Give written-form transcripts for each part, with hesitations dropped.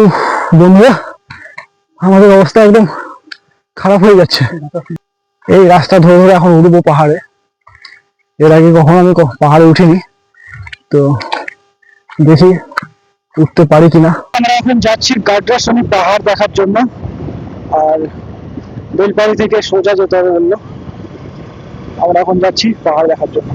উফ, বন্ধুরা আমাদের অবস্থা একদম খারাপ হয়ে যাচ্ছে। এই রাস্তা ধরে ধরে এখন উঠবো পাহাড়ে। এর আগে কখনো আমি পাহাড়ে উঠিনি, তো দেখি উঠতে পারি কিনা। আমরা এখন যাচ্ছি গাড্রাসানি পাহাড় দেখার জন্য, আর বেলপাড়ি থেকে সোজা যেতে হবে বললো। আমরা এখন যাচ্ছি পাহাড় দেখার জন্য।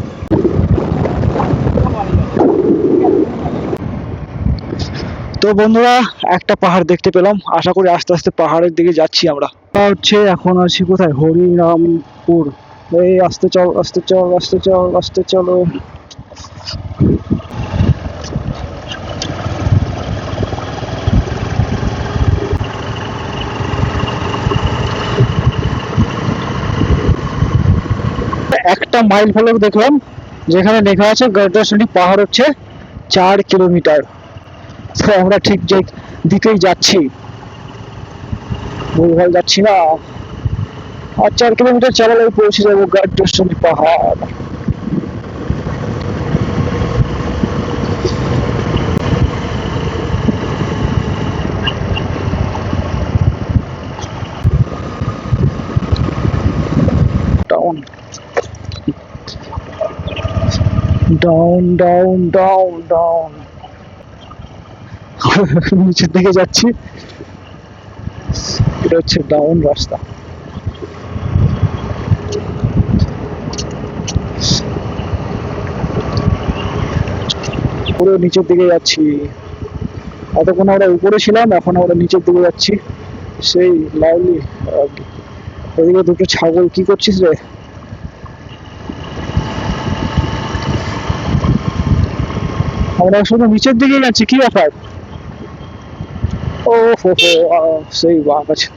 তো বন্ধুরা, একটা পাহাড় দেখতে পেলাম। আশা করি আস্তে আস্তে পাহাড়ের দিকে যাচ্ছি আমরা। হচ্ছে এখন আছি কোথায়, হরিরামপুর। এই আস্তে চল, আস্তে চল, আস্তে চল, আস্তে চলো। একটা মাইল ফলক দেখলাম যেখানে লেখা আছে গাড্রাসানি পাহাড় হচ্ছে 4 কিলোমিটার। তো আমরা ঠিক যে দিকেই যাচ্ছি, ভুলভাল যাচ্ছি না। আর 4 কিলোমিটার চালালে পৌঁছে যাবো গাড্রাসানি পাহাড়। Down down down down down নিচের দিকে যাচ্ছি। এটা হচ্ছে ডাউন রাস্তা। পুরো নিচের দিকে যাচ্ছি। এতক্ষণ আমরা উপরে ছিলাম, এখন আমরা নিচের দিকে যাচ্ছি। সেই লাইলি। এদিকে দুটো ছাগল, কি করছিস রে? আমরা শুধু নিচের দিকে যাচ্ছি, কি ব্যাপার? ও হো হো, সেই বাঘ আছে।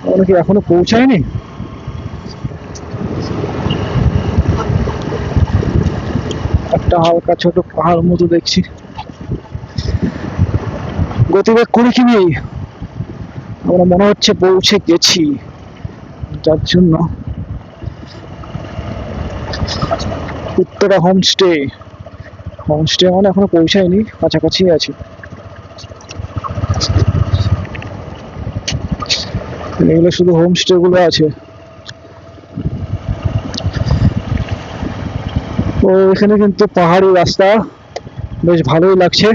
আমরা কি এখনো পৌঁছায়নি? একটা হালকা ছোট পাহাড় মতো দেখছি। গতিবেগ করে কি নেই, আমরা মনে হচ্ছে পৌঁছে গেছি। যার জন্য উত্তরা হোমস্টে। হোমস্টে মানে এখনো পৌঁছায়নি, কাছাকাছি আছি। এগুলো শুধু হোমস্টে গুলো আছে। তো এখানে কিন্তু পাহাড়ি রাস্তা, বেশ ভালোই লাগছে।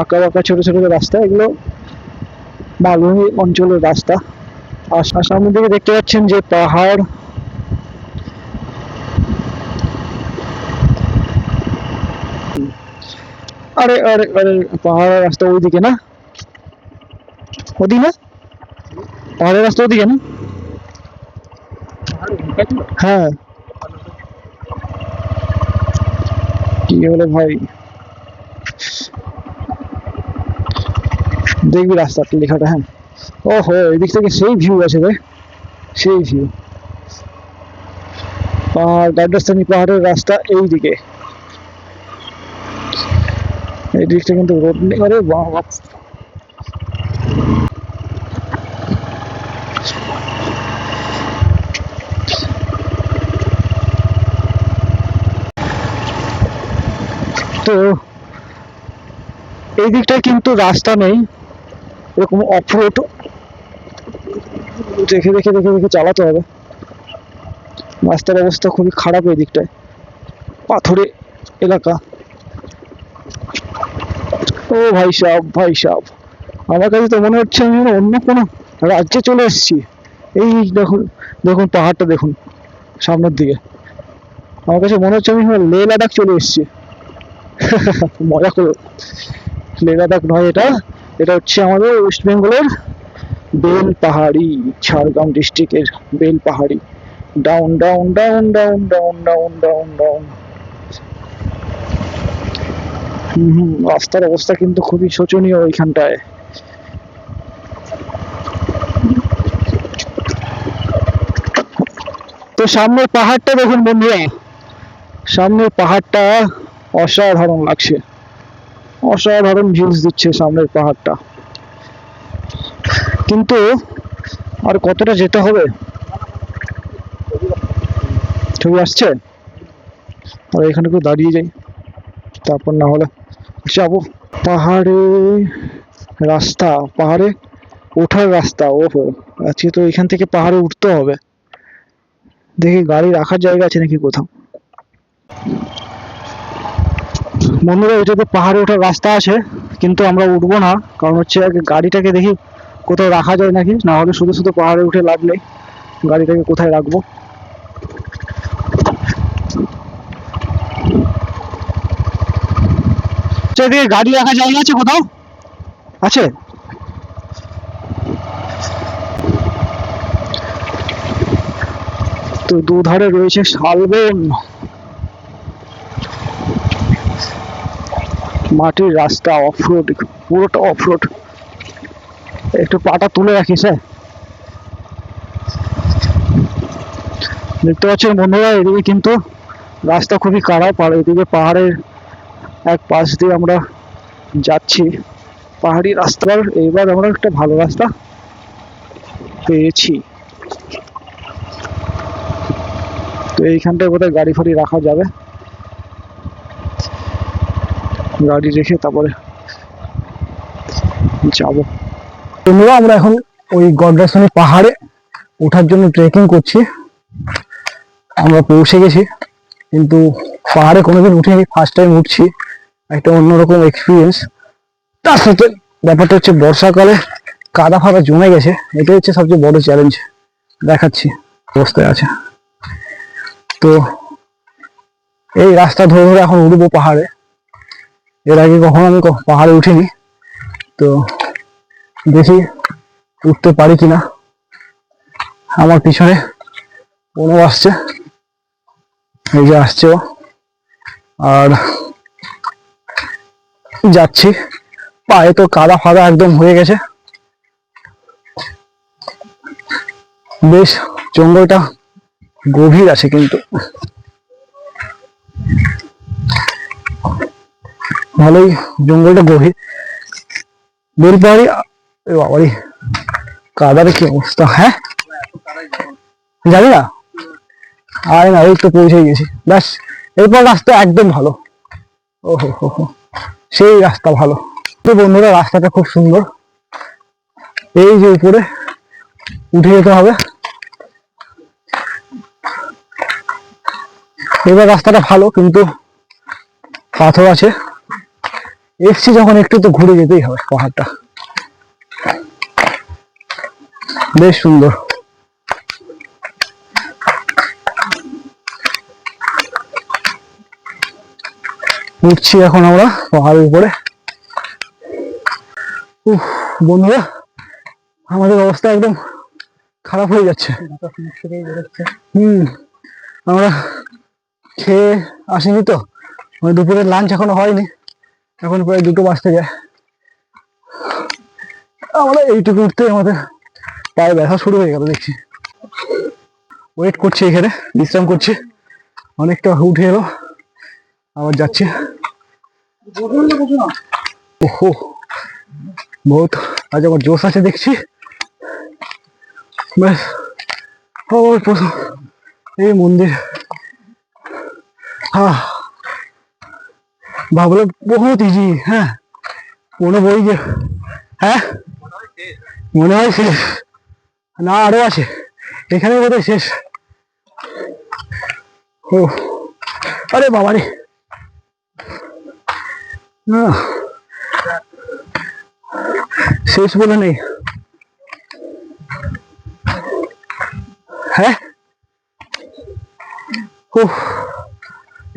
আঁকা বাঁকা ছোট ছোট রাস্তা, এগুলো মালভূমি অঞ্চলের রাস্তা। আর সামনের দিকে দেখতে পাচ্ছেন যে পাহাড়। আরে আরে আরে, পাহাড়ের রাস্তা ওইদিকে না? ওদিকে না? পাহাড়ের রাস্তা ওদিকে না? হ্যাঁ। কি হলো ভাই, দেখবি রাস্তাটা লেখাটা? হ্যাঁ। ওহো, এদিক থেকে সেই ভিউ আছে রে, সেই ভিউ। আর গাড্রাসানি পাহাড়ের রাস্তা এইদিকে। এই দিকটা কিন্তু রোড নেই। আরে বাবা, তো এই দিকটায় কিন্তু রাস্তা নেই, এরকম অফরোড দেখে দেখে দেখে দেখে চালাতে হবে। রাস্তার অবস্থা খুবই খারাপ এই দিকটায়, পাথুরে এলাকা। ও ভাই সাহেব, ভাই সাহেব, আমার কাছে তো মনে হচ্ছে আমি অন্য কোনো রাজ্যে চলে এসেছি। এই দেখুন, দেখুন পাহাড়টা দেখুন সামনের দিকে। আমার কাছে মনে হচ্ছে আমি লে লাদাখ চলে এসেছি। মজা করো, লে লাদাখ নয় এটা। এটা হচ্ছে আমাদের ওয়েস্ট বেঙ্গলের বেল পাহাড়ি, ঝাড়গ্রাম ডিস্ট্রিক্টের বেল পাহাড়ি। Down down down down down down down down. রাস্তার অবস্থা কিন্তু খুবই শোচনীয় ওইখানটায়। তো সামনের পাহাড়টা দেখুন বন্ধুরা, সামনের পাহাড়টা অসাধারণ লাগছে, অসাধারণ ভিউজ দিচ্ছে সামনের পাহাড়টা। কিন্তু আর কতটা যেতে হবে? ছবি আসছে? আর এখানে একটু দাঁড়িয়ে যাই, তারপর না হলে যাবো পাহাড়ে। রাস্তা, পাহাড়ে ওঠার রাস্তা। ওহো, আজকে তো এখান থেকে পাহাড়ে উঠতে হবে। দেখি গাড়ি রাখার জায়গা আছে নাকি কোথাও। বন্ধুরা, এটাতে পাহাড়ে ওঠার রাস্তা আছে, কিন্তু আমরা উঠবো না। কারণ হচ্ছে আগে গাড়িটাকে দেখি কোথাও রাখা যায় নাকি, না হলে শুধু শুধু পাহাড়ে উঠে লাভ নেই। গাড়িটাকে কোথায় রাখবো? এদিকে গাড়ি রাখার জায়গা আছে কোথাও? আছে? তো দুধারে রয়েছে শালবন, মাটির রাস্তা, অফরোড, পুরোটা অফরোড। একটু পাটা তুলে রাখিস। হ্যাঁ, দেখতে পাচ্ছেন বন্ধুরা, এদিকে কিন্তু রাস্তা খুবই খারাপ, আর এদিকে পাহাড়ের এক পাশ দিয়ে আমরা যাচ্ছি। পাহাড়ি রাস্তার এইবার আমরা একটা ভালো রাস্তা পেয়েছি। তো এইখানটায় বোধহয় গাড়ি ফাড়ি রাখা যাবে। গাড়ি রেখে তারপরে যাবো। বন্ধুরা, আমরা এখন ওই গড্রাসনি পাহাড়ে ওঠার জন্য ট্রেকিং করছি। আমরা পৌঁছে গেছি, কিন্তু পাহাড়ে কোনোদিন উঠিনি, ফার্স্ট টাইম উঠছি। একটা অন্যরকম এক্সপিরিয়েন্স। তার সাথে ব্যাপারটা হচ্ছে বর্ষাকালে কাদা ফাদা জমে গেছে, এটাই হচ্ছে সবচেয়ে বড় চ্যালেঞ্জ। দেখাচ্ছি অবস্থায় আছে। তো এই রাস্তা ধরে ধরে এখন উঠবো পাহাড়ে। এর আগে কখনো আমি পাহাড়ে উঠিনি, তো দেখি উঠতে পারি কিনা। আমার পিছনে কোনো আসছে, এই যে আসছে ও, আর যাচ্ছি। পায়ে তো কাদা ফাদা একদম হয়ে গেছে। বেশ জঙ্গলটা গভীর আছে, কিন্তু ভালোই জঙ্গলটা গভীর। বেলপাহাড়ি, বাবারি কাদার কি অবস্থা! হ্যাঁ, জানি না, আরে না, এই তো পৌঁছে গেছি। ব্যাস, এরপর রাস্তা একদম ভালো। ওহো হো হো, সেই রাস্তা ভালো। তো বন্ধুরা, রাস্তাটা খুব সুন্দর। এই যে উপরে উঠে যেতে হবে। এবার রাস্তাটা ভালো, কিন্তু পাথর আছে। এসছি যখন, একটু তো ঘুরে যেতেই হবে। পাহাড়টা বেশ সুন্দর। উঠছি এখন আমরা পাহাড়ের উপরে। বন্ধুরা, আমাদের অবস্থা একদম খারাপ হয়ে যাচ্ছে। আমরা খেয়ে আসিনি তো, দুপুরের লাঞ্চ এখনো হয়নি, এখন প্রায় 2টো বাজতে যায়। আমরা এইটুকু উঠতে আমাদের পায়ে ব্যথা শুরু হয়ে গেল দেখছি। ওয়েট করছি এখানে, বিশ্রাম করছি। অনেকটা উঠে এলো, আবার যাচ্ছি। ওহো, বহুত আজ আমার জোশ আছে দেখছি। ব্যাস, প্রথম এই মন্দির। ভাবলে বহুত ইজি। হ্যাঁ, কোনো বই যে, হ্যাঁ মনে হয় শেষ, না আরো আছে, এখানে বোধহয় শেষ। ও আরে বাবারে, না শেষ বলে নেই। হ্যাঁ, ও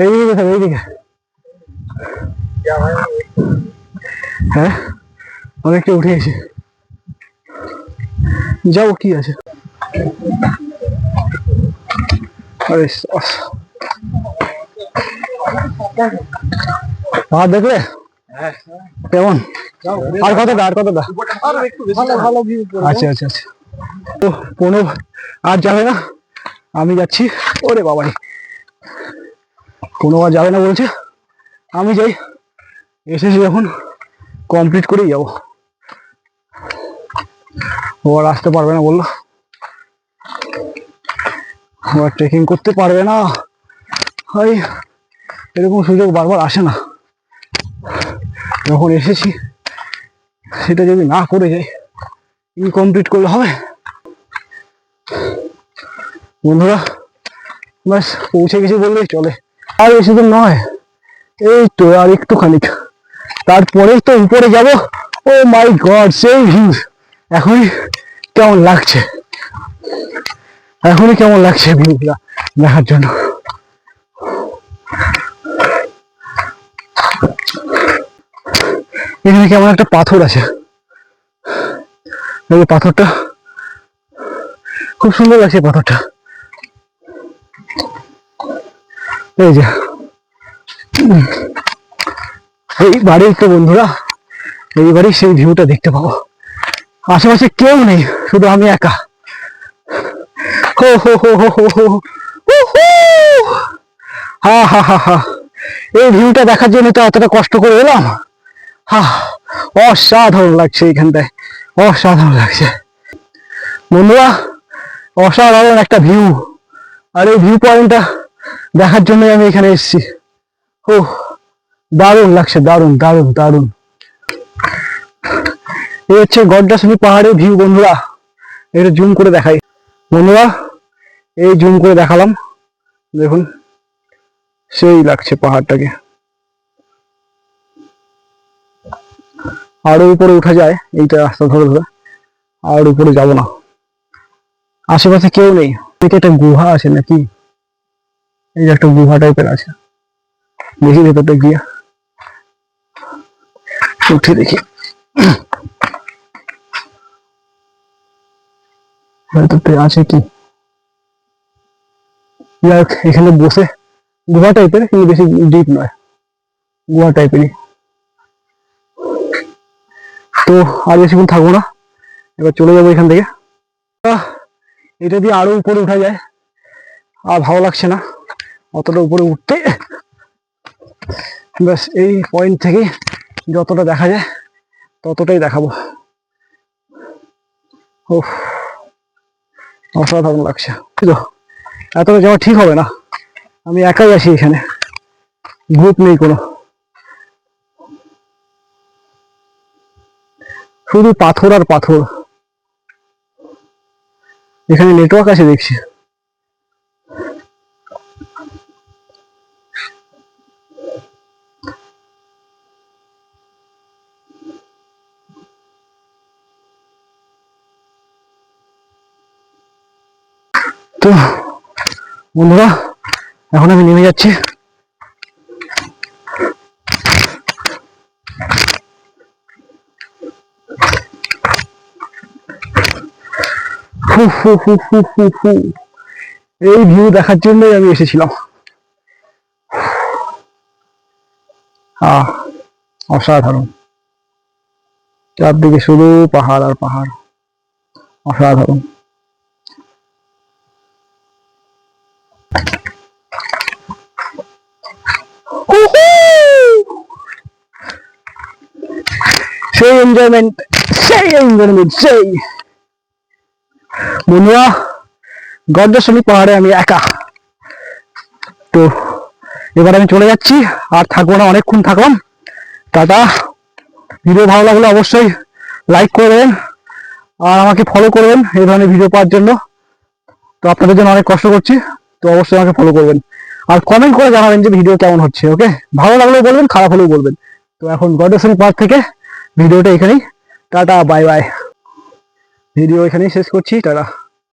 এইদিকে কোথাও, এইদিকে। হ্যাঁ, অনেকটা উঠে গেছি, যাও কি আছে। আরে পাহাড় দেখলে কেমন? আর কতটা, আর কতটা? আচ্ছা আচ্ছা আচ্ছা। তো প্রণব আর যাবে না, আমি যাচ্ছি। ওরে বাবারে, প্রণব আর যাবে না বলছে, আমি যাই। এসেছি যখন, কমপ্লিট করেই যাবো। ও আর আসতে পারবে না বললো, ও আর ট্রেকিং করতে পারবে না। ভাই, এরকম সুযোগ বারবার আসে না। যখন এসেছি সেটা যদি না করে যাই ইনকমপ্লিট করলে হবে। বন্ধুরা ব্যাস পৌঁছে গেছি বললেই চলে, আর বেশি দূর নয়, এই তো আর একটুখানি, তারপরেই তো উপরে যাব। ও মাই গড, সেই ভিউ! এখনই কেমন লাগছে, এখনই কেমন লাগছে ভিউটা দেখার জন্য। এখানে কেমন একটা পাথর আছে, এই পাথরটা খুব সুন্দর লাগছে পাথরটা। এই যে এই বাড়ির তো বন্ধুরা, এই বাড়ির সেই ভিউটা দেখতে পাবো। আশেপাশে কেউ নেই, শুধু আমি একা। হো হো হো হো হো হো, হা হা হা হা, এই ভিউটা দেখার জন্য তো এতটা কষ্ট করে এলাম। হা, অসাধারণ লাগছে এইখানটায়, অসাধারণ লাগছে বন্ধুরা, অসাধারণ একটা ভিউ। আর এই ভিউ পয়েন্টটা দেখার জন্য আমি এখানে এসেছি। ও দারুণ লাগছে, দারুণ দারুণ দারুণ। এই হচ্ছে গড্ডাশুনি পাহাড়ের ভিউ বন্ধুরা। এটা জুম করে দেখাই বন্ধুরা, এই জুম করে দেখালাম, দেখুন সেই লাগছে পাহাড়টাকে। আরো উপরে উঠা যায়, এইটা রাস্তা ধরে ধরে, আর উপরে যাব না, আশেপাশে কেউ নেই। এদিকে একটা গুহা আছে নাকি, এই যে একটা গুহা টাইপের আছে, দেখি ভেতরটা গিয়ে উঠে দেখি ভেতরটা আছে কি। যাক, এখানে বসে, গুহা টাইপের কিন্তু বেশি ডিপ নয়, গুহা টাইপেরই। তো আর বেশিক্ষণ থাকবো না, এবার চলে যাবো এখান থেকে। এটা দিয়ে আরো উপরে উঠা যায়, আর ভালো লাগছে না অতটা উপরে উঠতে। ব্যাস এই পয়েন্ট থেকে যতটা দেখা যায় ততটাই দেখাবো। ও অসাধারণ লাগছে। এতটা যাওয়া ঠিক হবে না, আমি একাই আছি এখানে, গ্রুপ নেই কোনো, শুধু পাথর আর পাথর। এখানে নেটওয়ার্ক আছে দেখছি। তো বন্ধুরা এখন আমি নেমে যাচ্ছি। এই ভিউ দেখার জন্যই আমি এসেছিলাম। অসাধারণ, চারদিকে শুধু পাহাড় আর পাহাড়, অসাধারণ। সেই এনজয়মেন্ট, সেই এনজয়মেন্ট, সেই। বন্ধুরা গড্ডাশুনি পাহাড়ে আমি একা। তো এবার আমি চলে যাচ্ছি, আর থাকবো না, অনেকক্ষণ থাকলাম। টাটা। ভিডিও ভালো লাগলে অবশ্যই লাইক করবেন আর আমাকে ফলো করবেন এই ধরনের ভিডিও পাওয়ার জন্য। তো আপনাদের জন্য অনেক কষ্ট করছি, তো অবশ্যই আমাকে ফলো করবেন আর কমেন্ট করে জানাবেন যে ভিডিও কেমন হচ্ছে। ওকে, ভালো লাগলেও বলবেন, খারাপ হলেও বলবেন। তো এখন গড্ডাশুনি পাহাড় থেকে ভিডিওটা এখানেই, টাটা বাই বাই। ভিডিও এখানেই শেষ করছি, টাটা।